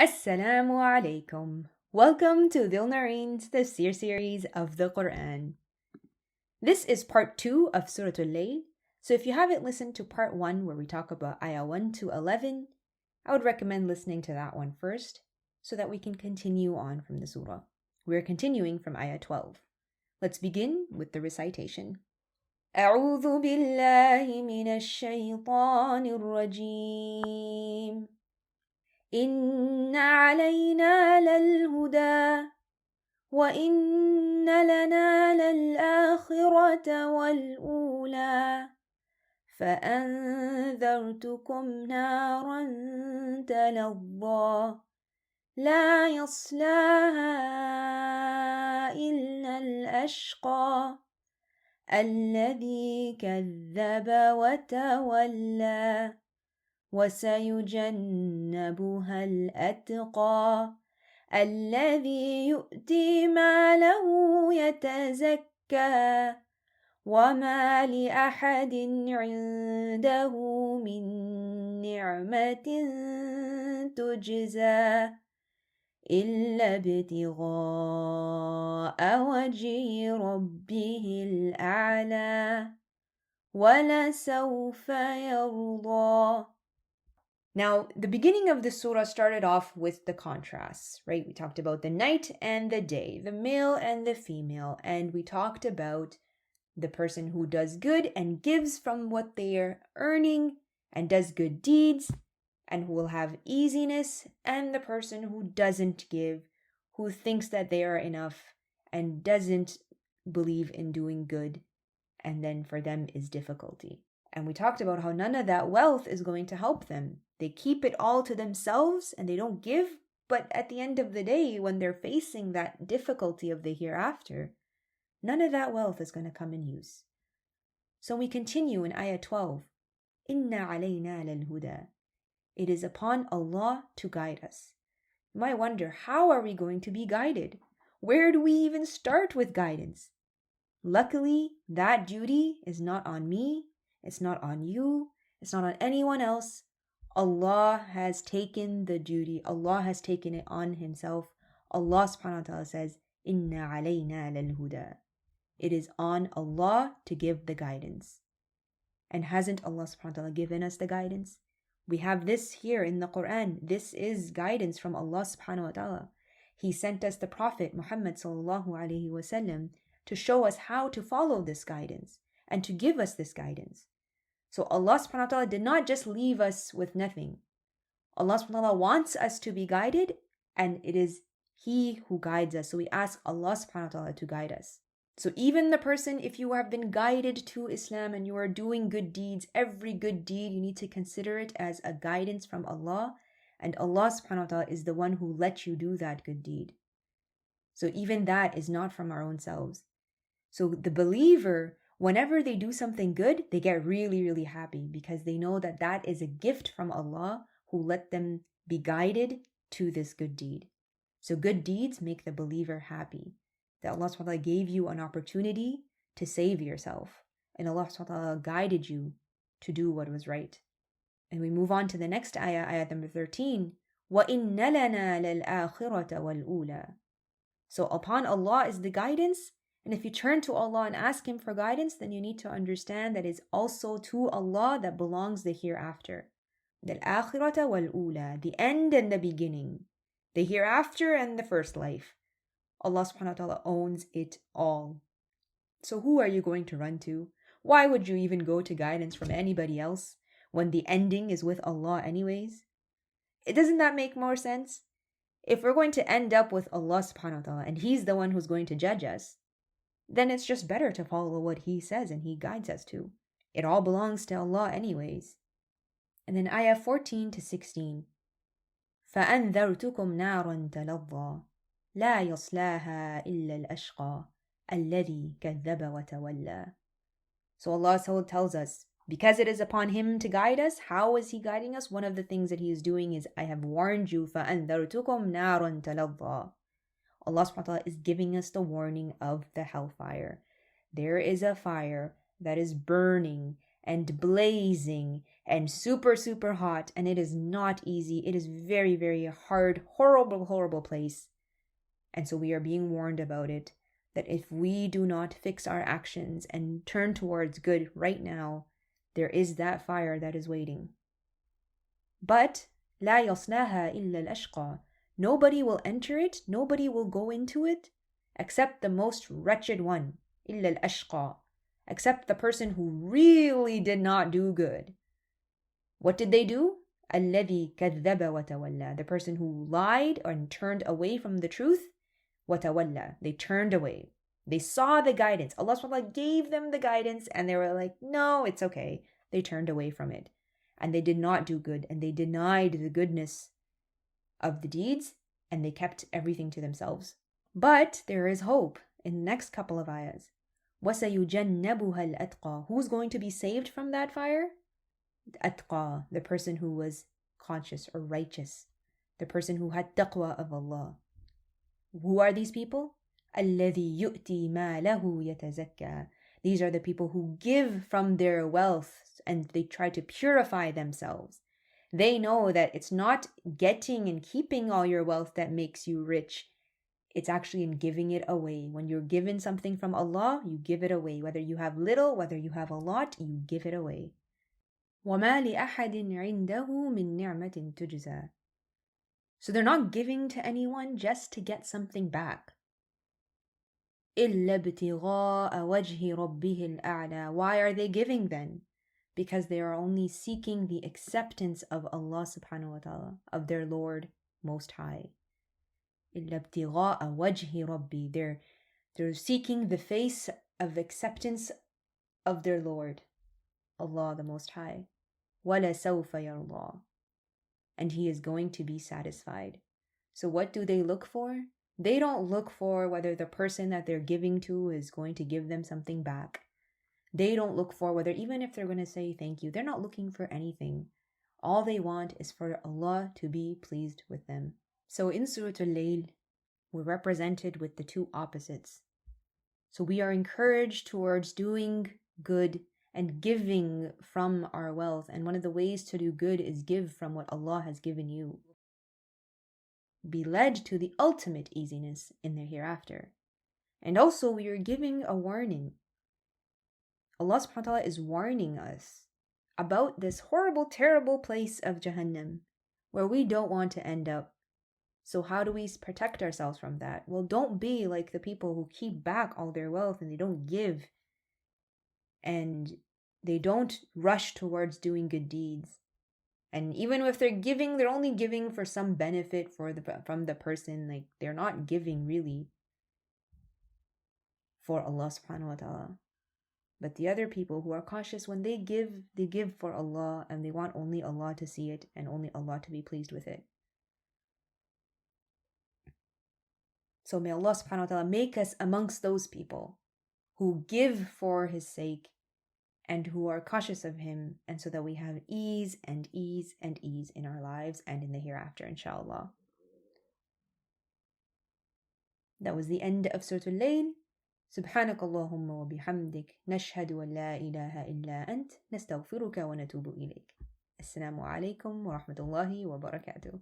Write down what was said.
Assalamu alaikum. Welcome to Zill Noorain's Tafsir series of the Quran. This is part 2 of Surah Al Layl. So if you haven't listened to part 1 where we talk about ayah 1 to 11, I would recommend listening to that one first so that we can continue on from the surah. We're continuing from ayah 12. Let's begin with the recitation. أعوذ بالله من الشيطان الرجيم إن علينا للهدى وإن لنا للآخرة والأولى فأنذرتكم نارا تلظى لا يصلاها إلا الأشقى الذي كذب وتولى وسيجنبها الأتقى الذي يؤتي ماله يتزكى وما لأحد عنده من نعمة تجزى إلا ابتغاء وجه ربه الأعلى ولسوف يرضى. Now, the beginning of the surah started off with the contrasts, right? We talked about the night and the day, the male and the female, and we talked about the person who does good and gives from what they are earning and does good deeds and who will have easiness, and the person who doesn't give, who thinks that they are enough and doesn't believe in doing good, and then for them is difficulty. And we talked about how none of that wealth is going to help them. They keep it all to themselves and they don't give. But at the end of the day, when they're facing that difficulty of the hereafter, none of that wealth is going to come in use. So we continue in ayah 12. Inna alayna lal huda. It is upon Allah to guide us. You might wonder, how are we going to be guided? Where do we even start with guidance? Luckily, that duty is not on me. It's not on you. It's not on anyone else. Allah has taken the duty. Allah has taken it on Himself. Allah subhanahu wa ta'ala says, Inna alayna lal huda. It is on Allah to give the guidance. And hasn't Allah subhanahu wa ta'ala given us the guidance? We have this here in the Quran. This is guidance from Allah subhanahu wa ta'ala. He sent us the Prophet Muhammad sallallahu alayhi wa sallam to show us how to follow this guidance and to give us this guidance. So Allah subhanahu wa ta'ala did not just leave us with nothing. Allah subhanahu wa ta'ala wants us to be guided, and it is He who guides us. So we ask Allah subhanahu wa ta'ala to guide us. So even the person, if you have been guided to Islam and you are doing good deeds, every good deed, you need to consider it as a guidance from Allah. And Allah subhanahu wa ta'ala is the one who let you do that good deed. So even that is not from our own selves. So the believer, whenever they do something good, they get really, really happy because they know that that is a gift from Allah who let them be guided to this good deed. So good deeds make the believer happy. That Allah subhanahu wa ta'ala gave you an opportunity to save yourself. And Allah subhanahu wa ta'ala guided you to do what was right. And we move on to the next ayah, ayah number 13. وَإِنَّ لَنَا لَلْآخِرَةَ وَالْأُولَى. So upon Allah is the guidance. And if you turn to Allah and ask Him for guidance, then you need to understand that it's also to Allah that belongs the hereafter. The akhirata wal ula, the end and the beginning, the hereafter and the first life. Allah subhanahu wa ta'ala owns it all. So who are you going to run to? Why would you even go to guidance from anybody else when the ending is with Allah anyways? Doesn't that make more sense? If we're going to end up with Allah subhanahu wa ta'ala and He's the one who's going to judge us, then it's just better to follow what He says and He guides us to. It all belongs to Allah anyways. And then ayah 14 to 16. فَأَنذَرْتُكُمْ نَارًا تَلَظَّى لَا يَصْلَاهَا إِلَّا الْأَشْقَى الَّذِي كَذَّبَ وَتَوَلَّى. So Allah tells us, because it is upon Him to guide us, how is He guiding us? One of the things that He is doing is, I have warned you, فَأَنذَرْتُكُمْ نَارًا تَلَظَّى. Allah subhanahu wa ta'ala is giving us the warning of the hellfire. There is a fire that is burning and blazing and super, super hot, and it is not easy. It is very, very hard, horrible, horrible place. And so we are being warned about it, that if we do not fix our actions and turn towards good right now, there is that fire that is waiting. But لا يصلاها إلا الأشقى. Nobody will enter it, nobody will go into it, except the most wretched one. إلا الأشقى. Except the person who really did not do good. What did they do? الذي كذب وتولى. The person who lied and turned away from the truth. وتولى. They turned away. They saw the guidance. Allah SWT gave them the guidance and they were like, no, it's okay. They turned away from it. And they did not do good. And they denied the goodness of the deeds. And they kept everything to themselves. But there is hope in the next couple of ayahs. وَسَيُجَنَّبُهَا الْأَتْقَى. Who's going to be saved from that fire? Atqa, the person who was conscious or righteous. The person who had taqwa of Allah. Who are these people? الَّذِي يُؤْتِي مَالَهُ يَتَزَكَّى. These are the people who give from their wealth and they try to purify themselves. They know that it's not getting and keeping all your wealth that makes you rich. It's actually in giving it away. When you're given something from Allah, you give it away. Whether you have little, whether you have a lot, you give it away. وَمَا لِأَحَدٍ عِنْدَهُ مِنْ نِعْمَةٍ تُجْزَى. So they're not giving to anyone just to get something back. إِلَّا ابْتِغَاءَ وَجْهِ رَبِّهِ الْأَعْلَى. Why are they giving then? Because they are only seeking the acceptance of Allah subhanahu wa ta'ala, of their Lord Most High. إِلَّا ابْتِغَاءَ وَجْهِ رَبِّي. They're seeking the face of acceptance of their Lord, Allah the Most High. وَلَسَوْفَ يَرْضَى. And He is going to be satisfied. So what do they look for? They don't look for whether the person that they're giving to is going to give them something back. They don't look for whether, even if they're going to say thank you, they're not looking for anything. All they want is for Allah to be pleased with them. So in Surah Al Layl, we're represented with the two opposites. So we are encouraged towards doing good and giving from our wealth. And one of the ways to do good is give from what Allah has given you. Be led to the ultimate easiness in the hereafter. And also we are giving a warning. Allah subhanahu wa ta'ala is warning us about this horrible, terrible place of Jahannam where we don't want to end up. So how do we protect ourselves from that? Well, don't be like the people who keep back all their wealth and they don't give. And they don't rush towards doing good deeds. And even if they're giving, they're only giving for some benefit from the person. Like, they're not giving really for Allah subhanahu wa ta'ala. But the other people who are cautious, when they give for Allah and they want only Allah to see it and only Allah to be pleased with it. So may Allah subhanahu wa ta'ala make us amongst those people who give for His sake and who are cautious of Him, and so that we have ease and ease and ease in our lives and in the hereafter, inshallah. That was the end of Surah Al Layl. سبحانك اللهم وبحمدك نشهد أن لا إله إلا أنت نستغفرك ونتوب إليك. السلام عليكم ورحمة الله وبركاته.